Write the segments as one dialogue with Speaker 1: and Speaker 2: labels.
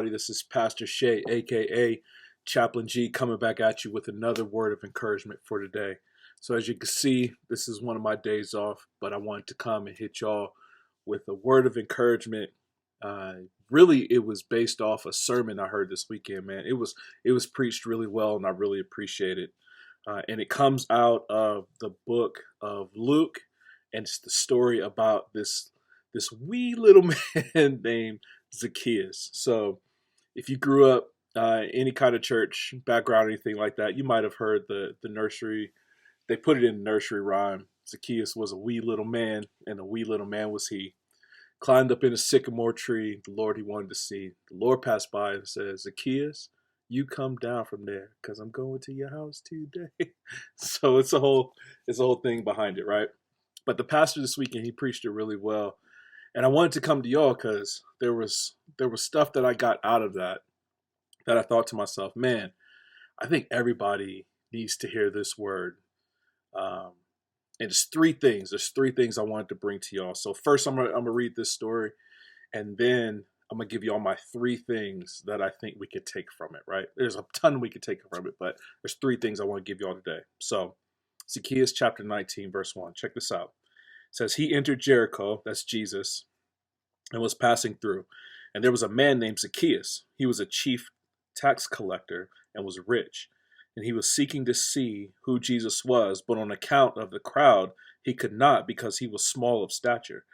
Speaker 1: everybody? This is Pastor Shay, aka Chaplain G, coming back at you with another word of encouragement for today. So, as you can see, this is one of my days off, but I wanted to come and hit y'all with a word of encouragement. Really, it was based off a sermon I heard this weekend, man. It was preached really well, and I really appreciate it. And it comes out of the book of Luke, and it's the story about this wee little man named Zacchaeus. So if you grew up any kind of church background or anything like that, you might have heard the nursery. They put it in nursery rhyme. Zacchaeus was a wee little man, and a wee little man was he. Climbed up in a sycamore tree, the Lord he wanted to see. The Lord passed by and says, Zacchaeus, you come down from there because I'm going to your house today. So it's a whole thing behind it, right? But the pastor this weekend, he preached it really well. And I wanted to come to y'all because there was stuff that I got out of that I thought to myself, man, I think everybody needs to hear this word. And it's three things. There's three things I wanted to bring to y'all. So first, I'm gonna read this story, and then I'm gonna give y'all my three things that I think we could take from it. Right? There's a ton we could take from it, but there's three things I want to give y'all today. So Zacchaeus chapter 19, verse 1. Check this out. It says, he entered Jericho, that's Jesus, and was passing through. And there was a man named Zacchaeus. He was a chief tax collector and was rich. And he was seeking to see who Jesus was, but on account of the crowd, he could not because he was small of stature.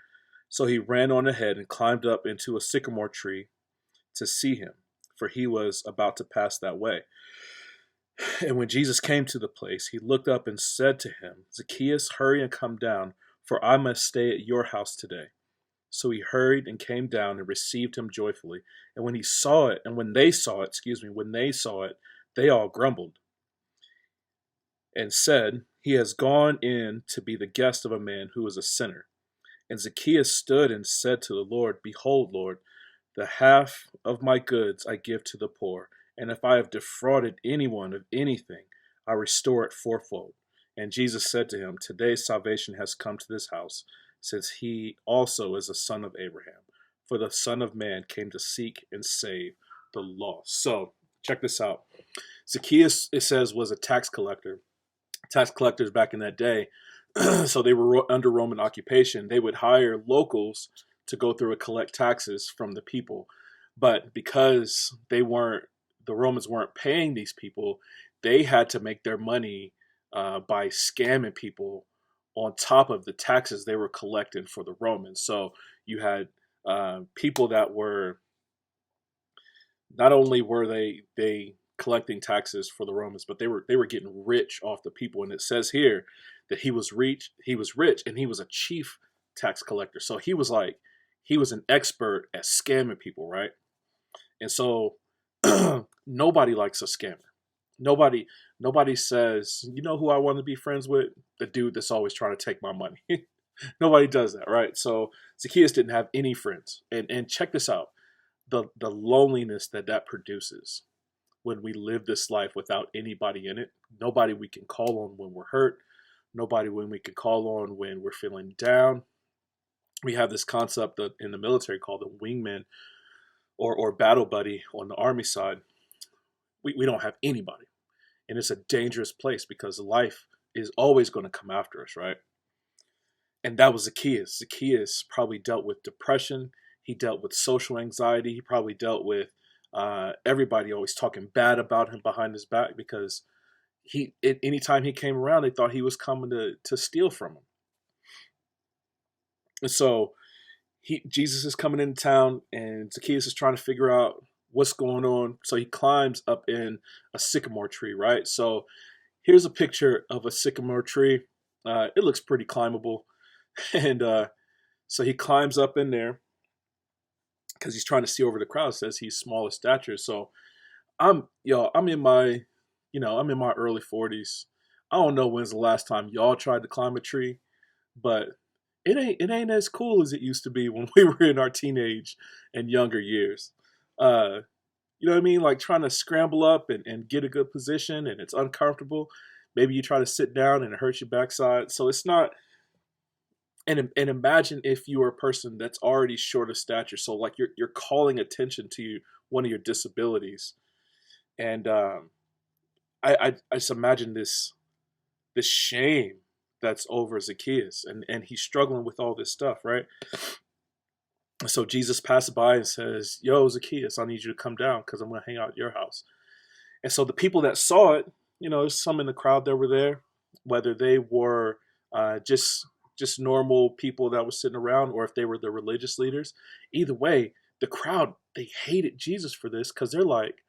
Speaker 1: So he ran on ahead and climbed up into a sycamore tree to see him, for he was about to pass that way. And when Jesus came to the place, he looked up and said to him, Zacchaeus, hurry and come down, for I must stay at your house today. So he hurried and came down and received him joyfully. And when they saw it, they all grumbled and said, he has gone in to be the guest of a man who is a sinner. And Zacchaeus stood and said to the Lord, behold, Lord, the half of my goods I give to the poor. And if I have defrauded anyone of anything, I restore it fourfold. And Jesus said to him, today salvation has come to this house, since he also is a son of Abraham. For the Son of Man came to seek and save the lost. So, check this out. Zacchaeus, it says, was a tax collector. Tax collectors back in that day, so they were under Roman occupation. They would hire locals to go through and collect taxes from the people. But because the Romans weren't paying these people, they had to make their money by scamming people on top of the taxes they were collecting for the Romans. So you had people that were, not only were they collecting taxes for the Romans, but they were getting rich off the people. And it says here that he was rich, and he was a chief tax collector. So he was an expert at scamming people, right? And so nobody likes a scammer. Nobody says, you know who I want to be friends with? The dude that's always trying to take my money. Nobody does that, right? So Zacchaeus didn't have any friends. And check this out. The loneliness that produces when we live this life without anybody in it. Nobody we can call on when we're hurt. Nobody when we can call on when we're feeling down. We have this concept in the military called the wingman or battle buddy on the Army side. We don't have anybody. And it's a dangerous place because life is always going to come after us, right? And that was Zacchaeus. Zacchaeus probably dealt with depression. He dealt with social anxiety. He probably dealt with everybody always talking bad about him behind his back because anytime he came around, they thought he was coming to steal from him. And so Jesus is coming into town, and Zacchaeus is trying to figure out what's going on. So he climbs up in a sycamore tree, right? So here's a picture of a sycamore tree. It looks pretty climbable. And so he climbs up in there because he's trying to see over the crowd. It says he's small of stature. So I'm in my early 40s. I don't know when's the last time y'all tried to climb a tree, but it ain't as cool as it used to be when we were in our teenage and younger years. You know what I mean? Like trying to scramble up and get a good position, and it's uncomfortable. Maybe you try to sit down and it hurts your backside. So it's not And imagine if you are a person that's already short of stature, so like you're calling attention to one of your disabilities, and I just imagine this shame that's over Zacchaeus, and he's struggling with all this stuff, right? So Jesus passes by and says, "Yo, Zacchaeus, I need you to come down because I'm going to hang out at your house." And so the people that saw it, there's some in the crowd that were there, whether they were just normal people that was sitting around, or if they were the religious leaders. Either way, the crowd, they hated Jesus for this, because they're like,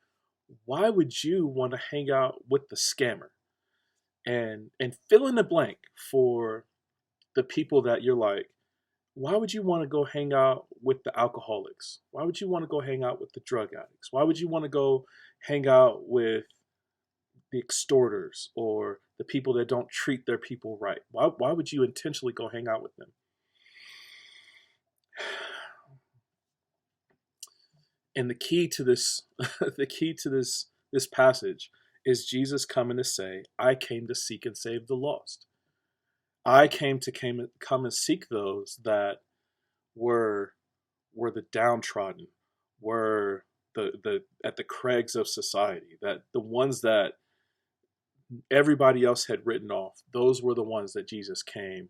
Speaker 1: why would you want to hang out with the scammer? And fill in the blank for the people that you're like, why would you want to go hang out with the alcoholics? Why would you want to go hang out with the drug addicts? Why would you want to go hang out with the extorters or the people that don't treat their people right? Why would you intentionally go hang out with them? And the key to this, this passage is Jesus coming to say, "I came to seek and save the lost." I came to come and seek those that were the downtrodden, were the at the crags of society, that the ones that everybody else had written off. Those were the ones that Jesus came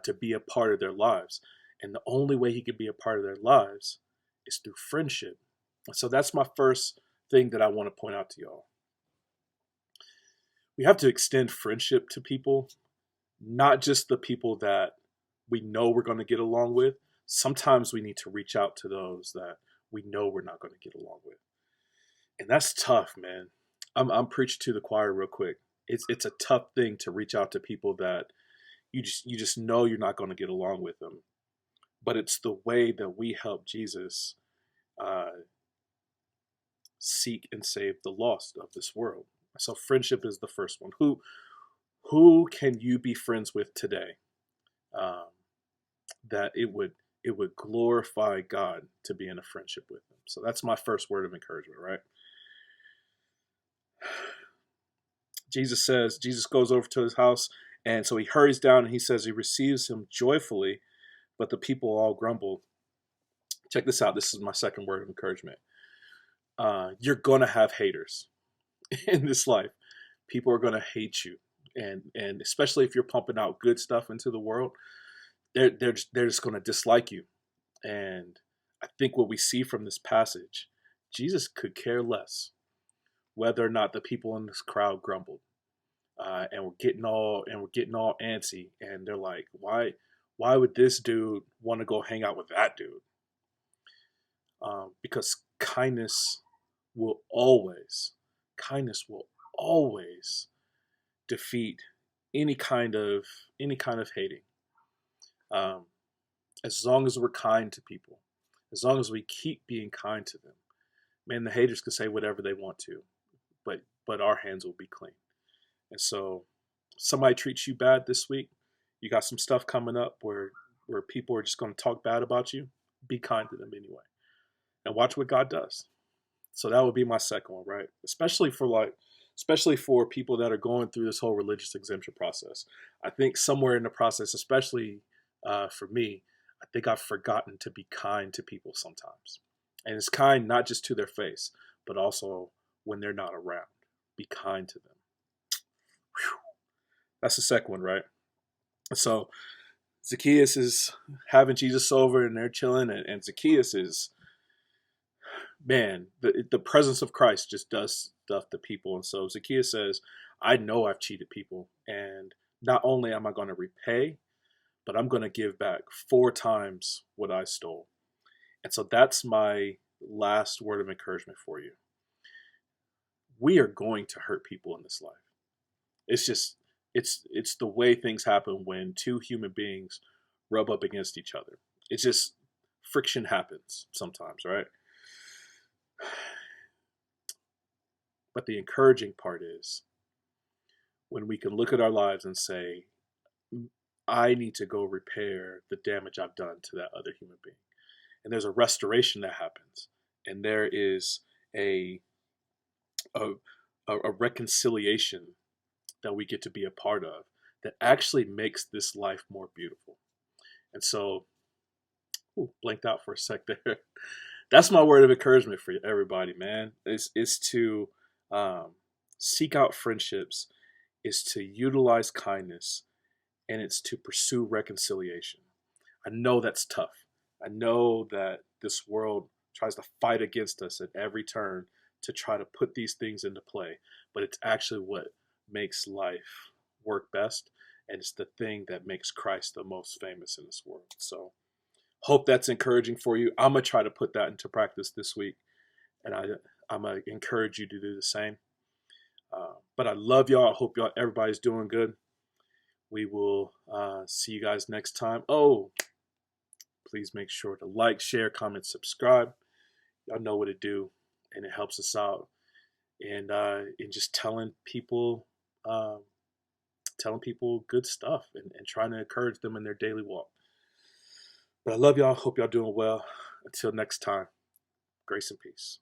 Speaker 1: to be a part of their lives. And the only way he could be a part of their lives is through friendship. So that's my first thing that I want to point out to y'all. We have to extend friendship to people, not just the people that we know we're going to get along with. Sometimes we need to reach out to those that we know we're not going to get along with. And that's tough, man. I'm preaching to the choir real quick. It's a tough thing to reach out to people that you just know you're not going to get along with them. But it's the way that we help Jesus seek and save the lost of this world. So friendship is the first one. Who can you be friends with today? That it would glorify God to be in a friendship with them. So that's my first word of encouragement, right? Jesus goes over to his house, and so he hurries down and he says he receives him joyfully, but the people all grumbled. Check this out. This is my second word of encouragement. You're going to have haters in this life. People are going to hate you. And especially if you're pumping out good stuff into the world, they're just going to dislike you. And I think what we see from this passage, Jesus could care less whether or not the people in this crowd grumbled, and we're getting all antsy, and they're like, why would this dude want to go hang out with that dude? Because kindness will always defeat any kind of hating. As long as we're kind to people, as long as we keep being kind to them, man, the haters can say whatever they want to, but our hands will be clean. And so, somebody treats you bad this week, you got some stuff coming up where people are just going to talk bad about you. Be kind to them anyway, and watch what God does. So that would be my second one, right? Especially for people that are going through this whole religious exemption process. I think somewhere in the process, especially for me, I think I've forgotten to be kind to people sometimes. And it's kind not just to their face, but also when they're not around. Be kind to them. Whew. That's the second one, right? So Zacchaeus is having Jesus over, and they're chilling, and Zacchaeus is, man, the presence of Christ just does stuff to people. And so Zacchaeus says, I know I've cheated people, and not only am I going to repay, but I'm going to give back 4 times what I stole. And so that's my last word of encouragement for you. We are going to hurt people in this life. It's just, it's the way things happen when two human beings rub up against each other. It's just, friction happens sometimes, right? But the encouraging part is when we can look at our lives and say, I need to go repair the damage I've done to that other human being. And there's a restoration that happens. And there is a reconciliation that we get to be a part of that actually makes this life more beautiful. And so, blanked out for a sec there. That's my word of encouragement for everybody, man. Is to seek out friendships, is to utilize kindness, and it's to pursue reconciliation. I know that's tough. I know that this world tries to fight against us at every turn to try to put these things into play, but it's actually what makes life work best, and it's the thing that makes Christ the most famous in this world. So, hope that's encouraging for you. I'm gonna try to put that into practice this week, and I'm gonna encourage you to do the same. But I love y'all. I hope everybody's doing good. We will see you guys next time. Oh, please make sure to like, share, comment, subscribe. Y'all know what to do, and it helps us out. And in just telling people good stuff, and trying to encourage them in their daily walk. But I love y'all. Hope y'all doing well. Until next time, grace and peace.